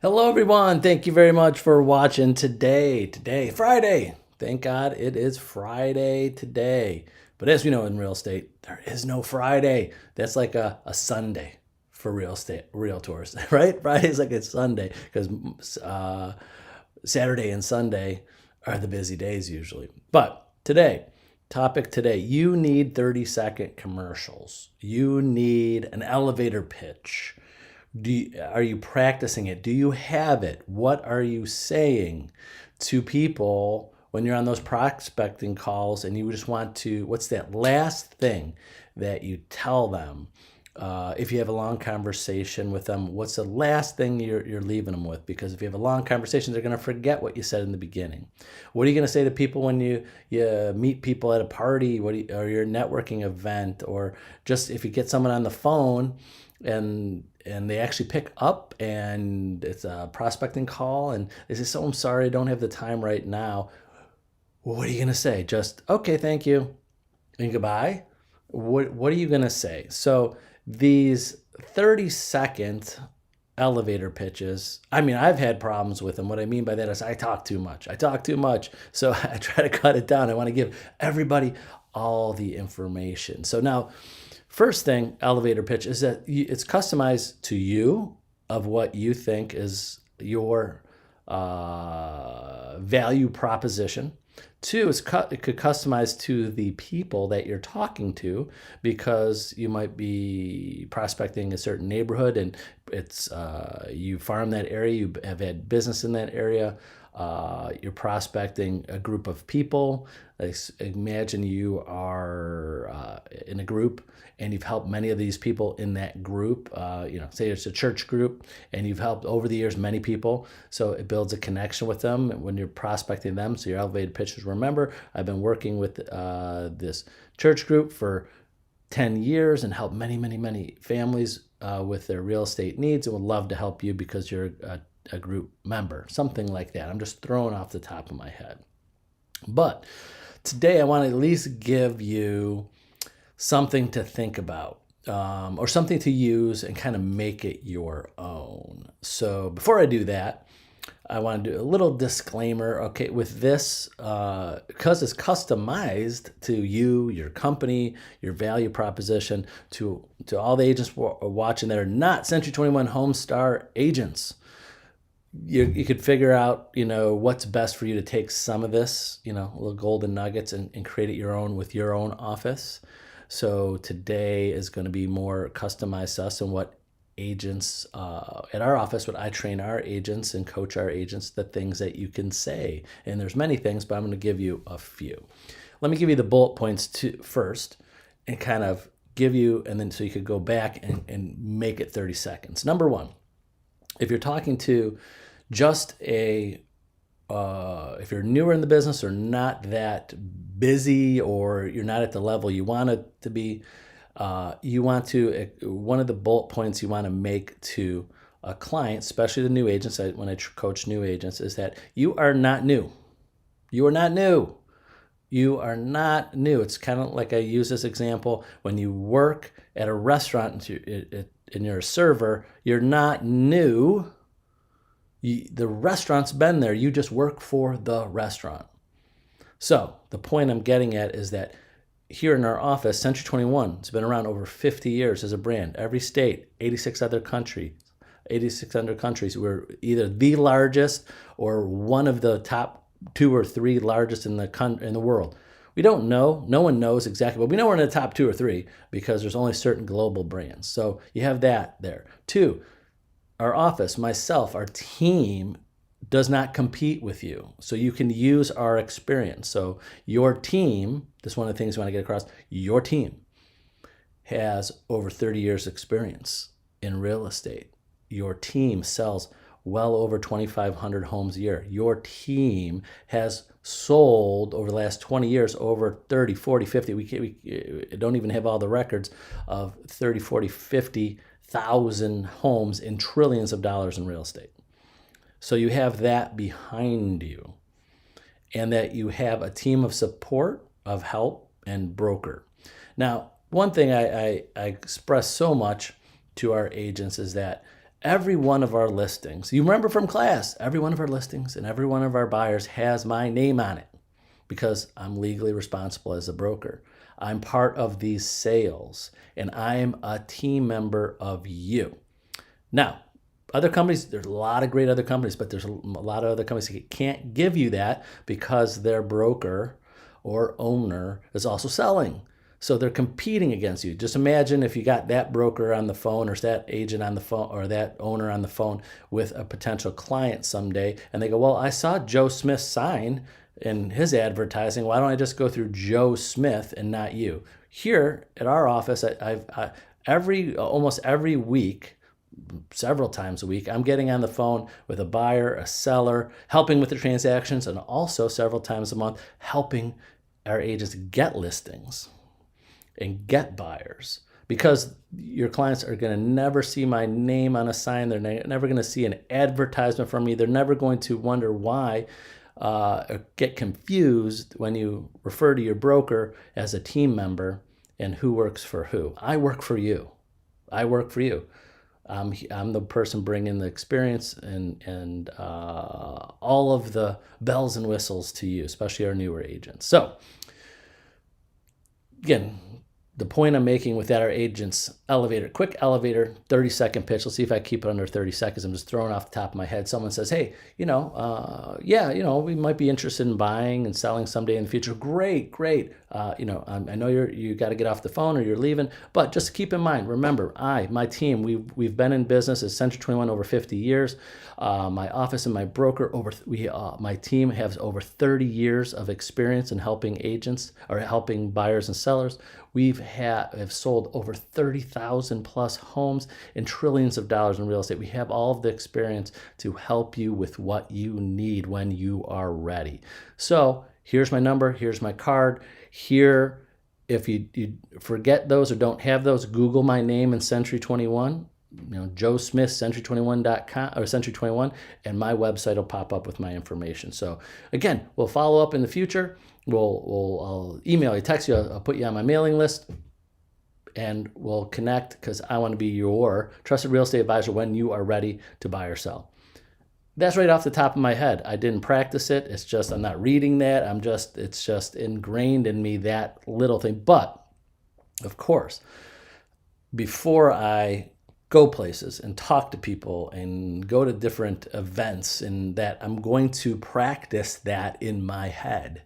Hello, everyone. Thank you very much for watching today, Friday. Thank God it is Friday today. But as we know in real estate, there is no Friday. That's like a Sunday for real estate realtors, right? Friday is like a Sunday because Saturday and Sunday are the busy days usually. But topic today, you need 30-second commercials. You need an elevator pitch. Are you practicing it? Do you have it? What are you saying to people when you're on those prospecting calls and you just want to, what's that last thing that you tell them? If you have a long conversation with them, what's the last thing you're leaving them with? Because if you have a long conversation, they're going to forget what you said in the beginning. What are you going to say to people when you meet people at a party, or your networking event, or just if you get someone on the phone and they actually pick up and it's a prospecting call and they say, "So I'm sorry, I don't have the time right now." Well, what are you going to say? Just, "Okay, thank you," and goodbye? What are you going to say? So these 30-second elevator pitches, I mean, I've had problems with them. What I mean by that is I talk too much. I talk too much. So I try to cut it down. I want to give everybody all the information. So now, first thing, elevator pitch, is that it's customized to you of what you think is your value proposition. Two, it could customize to the people that you're talking to, because you might be prospecting a certain neighborhood and it's you farm that area, you have had business in that area. You're prospecting a group of people. Imagine you are in a group and you've helped many of these people in that group. Say it's a church group and you've helped over the years many people. So it builds a connection with them when you're prospecting them. So your elevated pitches. Remember, I've been working with this church group for 10 years and helped many, many, many families with their real estate needs, and would love to help you because you're a group member, something like that. I'm just throwing off the top of my head. But today I want to at least give you something to think about, or something to use and kind of make it your own. So before I do that, I want to do a little disclaimer. Okay, with this, because it's customized to you, your company, your value proposition, to all the agents watching that are not Century 21 Homestar agents. You could figure out, what's best for you to take some of this, little golden nuggets, and create it your own with your own office. So today is going to be more customized to us and what agents at our office, what I train our agents and coach our agents, the things that you can say. And there's many things, but I'm going to give you a few. Let me give you the bullet points first and kind of give you, and then so you could go back and make it 30 seconds. Number one, if you're talking to just if you're newer in the business or not that busy, or you're not at the level you want it to be, one of the bullet points you want to make to a client, especially the new agents, when I coach new agents, is that you are not new. You are not new. You are not new. It's kind of like I use this example. When you work at a restaurant and you're a server, you're not new. The restaurant's been there. You just work for the restaurant. So the point I'm getting at is that here in our office, Century 21 has been around over 50 years as a brand. Every state, 86 other countries. We're either the largest or one of the top 2 or 3 largest in the world. We don't know. No one knows exactly, but we know we're in the top 2 or 3 because there's only certain global brands. So you have that there. 2, our office, myself, our team does not compete with you. So you can use our experience. So your team, this is one of the things we want to get across, your team has over 30 years experience in real estate. Your team sells well over 2,500 homes a year. Your team has sold over the last 20 years over 30, 40, 50. We don't even have all the records of 30, 40, 50,000 homes in trillions of dollars in real estate. So you have that behind you, and that you have a team of support, of help, and broker. Now, one thing I express so much to our agents is that every one of our listings, you remember from class, every one of our listings and every one of our buyers has my name on it because I'm legally responsible as a broker. I'm part of these sales and I'm a team member of you. Now, other companies, there's a lot of great other companies, but there's a lot of other companies that can't give you that because their broker or owner is also selling. So they're competing against you. Just imagine if you got that broker on the phone or that agent on the phone or that owner on the phone with a potential client someday, and they go, well, I saw Joe Smith sign in his advertising. Why don't I just go through Joe Smith and not you? Here at our office, almost every week, several times a week, I'm getting on the phone with a buyer, a seller, helping with the transactions, and also several times a month helping our agents get listings and get buyers, because your clients are going to never see my name on a sign. They're never going to see an advertisement from me. They're never going to wonder why, get confused when you refer to your broker as a team member and who works for who. I work for you. I work for you. I'm the person bringing the experience and all of the bells and whistles to you, especially our newer agents. So again, the point I'm making with that, our agents elevator, quick elevator, 30-second pitch. Let's see if I keep it under 30 seconds. I'm just throwing off the top of my head. Someone says, hey, we might be interested in buying and selling someday in the future. Great. I know you got to get off the phone or you're leaving, but just keep in mind, remember, my team, we've been in business as Century 21 over 50 years. My office and my broker, my team has over 30 years of experience in helping agents or helping buyers and sellers. We have sold over 30,000 plus homes and trillions of dollars in real estate. We have all of the experience to help you with what you need when you are ready. So here's my number. Here's my card. Here, if you forget those or don't have those, Google my name in Century 21. Joe Smith, century21.com or Century 21, and my website will pop up with my information. So again, we'll follow up in the future. I'll email you, text you, I'll put you on my mailing list, and we'll connect because I want to be your trusted real estate advisor when you are ready to buy or sell. That's right off the top of my head. I didn't practice it. It's just, I'm not reading that. It's just ingrained in me, that little thing. But of course, before I go places and talk to people and go to different events, and that I'm going to practice that in my head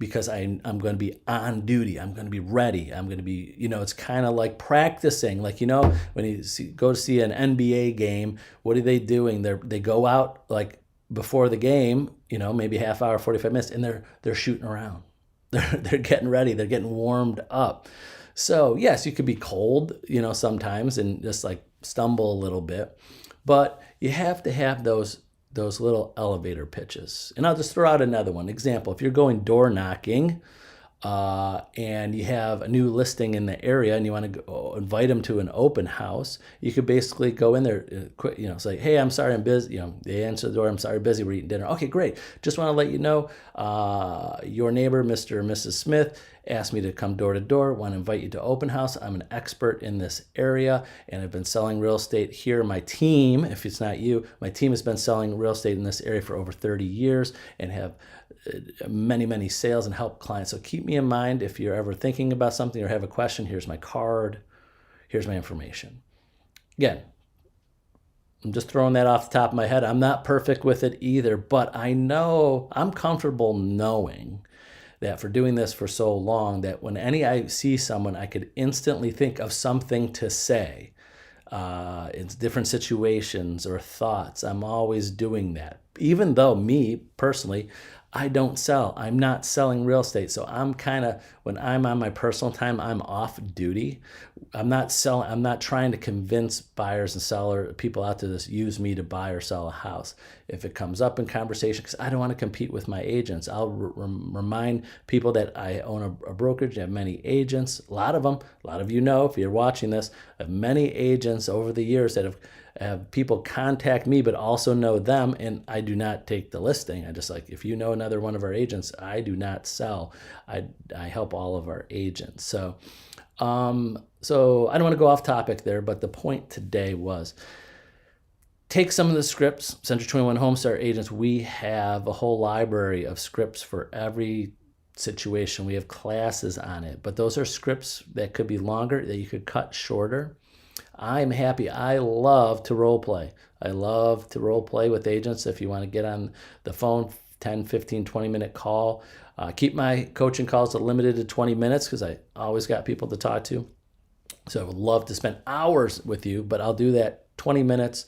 because I'm going to be on duty. I'm going to be ready. I'm going to be, it's kind of like practicing. Like, when you go to see an NBA game, what are they doing? They go out like before the game, maybe half hour, 45 minutes, and they're shooting around. They're getting ready. They're getting warmed up. So yes, you could be cold, sometimes and just like stumble a little bit, but you have to have those little elevator pitches. And I'll just throw out another one. Example, if you're going door knocking and you have a new listing in the area and you want to invite them to an open house, you could basically go in there, say, hey, I'm sorry, I'm busy. They answer the door, I'm sorry, busy, we're eating dinner. Okay, great. Just want to let you know, your neighbor, Mr. or Mrs. Smith, asked me to come door to door, want to invite you to open house. I'm an expert in this area and I've been selling real estate here. My team, if it's not you, my team has been selling real estate in this area for over 30 years and have many sales and help clients. So keep me in mind if you're ever thinking about something or have a question. Here's my card. Here's my information. Again, I'm just throwing that off the top of my head. I'm not perfect with it either, but I'm comfortable knowing that for doing this for so long, that when I see someone, I could instantly think of something to say. In different situations or thoughts, I'm always doing that. Even though me personally, I don't sell. I'm not selling real estate. So I'm when I'm on my personal time, I'm off duty. I'm not selling. I'm not trying to convince buyers and people out there to use me to buy or sell a house. If it comes up in conversation, because I don't want to compete with my agents, I'll remind people that I own a brokerage. I have many agents, a lot of them. A lot of if you're watching this, I have many agents over the years that have people contact me, but also know them, and I do not take the listing. I just if you know another one of our agents, I do not sell. I help all of our agents. So I don't want to go off topic there, but the point today was take some of the scripts. Century 21 Homestar agents, we have a whole library of scripts for every situation. We have classes on it, but those are scripts that could be longer, that you could cut shorter. I'm happy. I love to role play. I love to role play with agents. If you want to get on the phone, 10, 15, 20-minute call. Keep my coaching calls limited to 20 minutes because I always got people to talk to. So I would love to spend hours with you, but I'll do that 20 minutes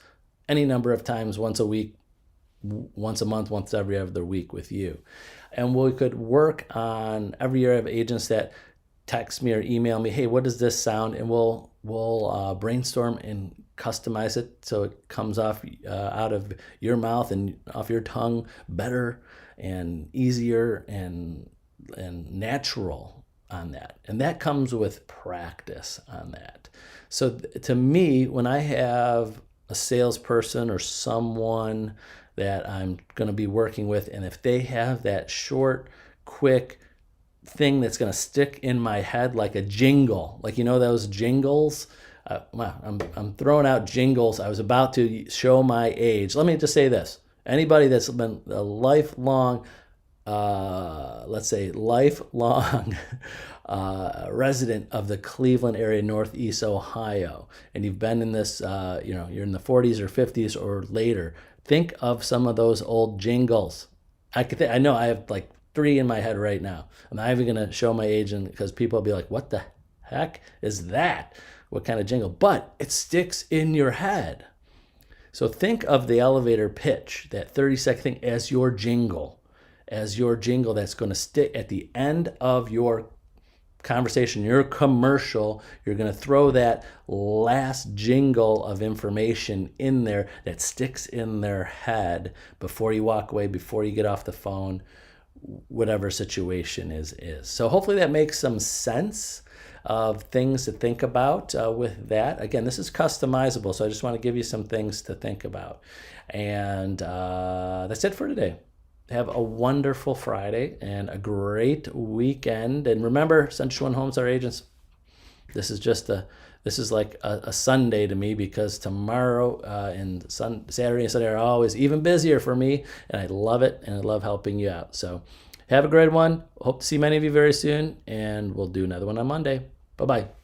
any number of times, once a week, once a month, once every other week with you. And we could work on every year. I have agents that text me or email me, hey, what does this sound? And we'll brainstorm and customize it so it comes off out of your mouth and off your tongue better and easier and natural on that. And that comes with practice on that. So to me, when I have a salesperson or someone that I'm going to be working with, and if they have that short, quick thing that's going to stick in my head like a jingle, like, you know, those jingles. I'm throwing out jingles. I was about to show my age. Let me just say this. Anybody that's been a lifelong, let's say lifelong resident of the Cleveland area, Northeast Ohio, and you've been in this, you're in the 40s or 50s or later, think of some of those old jingles. I know I have like 3 in my head right now. I'm not even going to show my age because people will be like, what the heck is that? What kind of jingle? But it sticks in your head. So think of the elevator pitch, that 30-second thing, as your jingle that's going to stick at the end of your conversation, your commercial. You're going to throw that last jingle of information in there that sticks in their head before you walk away, before you get off the phone, whatever situation is. So hopefully that makes some sense of things to think about with that. Again, this is customizable, so I just want to give you some things to think about. And that's it for today. Have a wonderful Friday and a great weekend. And remember, Century 21 Homestar agents, this is like a Sunday to me, because tomorrow and Saturday and Sunday are always even busier for me, and I love it, and I love helping you out. So have a great one. Hope to see many of you very soon, and we'll do another one on Monday. Bye-bye.